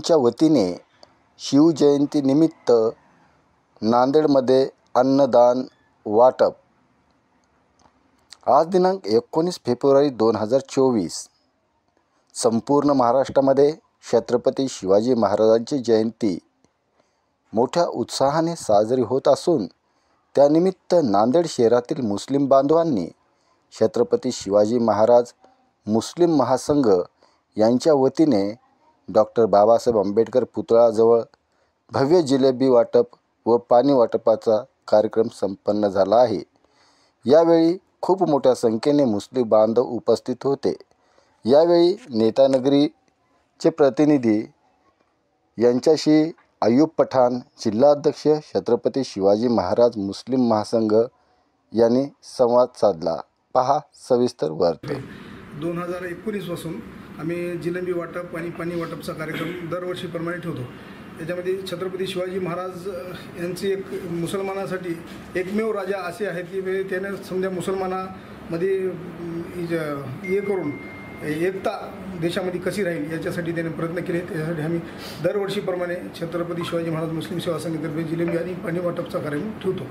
यांच्या वतीने शिवजयंतीनिमित्त नांदेडमध्ये अन्नदान वाटप। आज दिनांक 19 फेब्रुवारी 2024 संपूर्ण महाराष्ट्रामध्ये छत्रपती शिवाजी महाराजांची जयंती मोठ्या उत्साहाने साजरी होत असून त्यानिमित्त नांदेड शहरातील मुस्लिम बांधवांनी छत्रपती शिवाजी महाराज मुस्लिम महासंघ यांच्या वतीने डॉक्टर बाबासाहेब आंबेडकर पुतळ्याजवळ भव्य जिलेबी वाटप व पाणी वाटपाचा कार्यक्रम संपन्न झाला आहे। यावेळी खूप मोठ्या संख्येने मुस्लिम बांधव उपस्थित होते। यावेळी नेतानगरीचे प्रतिनिधी यांच्याशी अयूब पठाण, जिल्हाध्यक्ष छत्रपती शिवाजी महाराज मुस्लिम महासंघ यांनी संवाद साधला। पहा सविस्तर वार्ता। 2019 पासून आम्ही जिलेबी वाटप आणि पाणी वाटपचा कार्यक्रम दरवर्षीप्रमाणे ठेवतो। याच्यामध्ये छत्रपती शिवाजी महाराज यांची एक मुसलमानासाठी एकमेव राजा असे आहेत की त्याने समजा मुसलमानामध्ये हे करून एकता देशामध्ये कशी राहील याच्यासाठी त्याने प्रयत्न केले। त्यासाठी आम्ही दरवर्षीप्रमाणे छत्रपती शिवाजी महाराज मुस्लिम सेवा संघातर्फे जिलेबी आणि पाणी वाटपचा कार्यक्रम ठेवतो।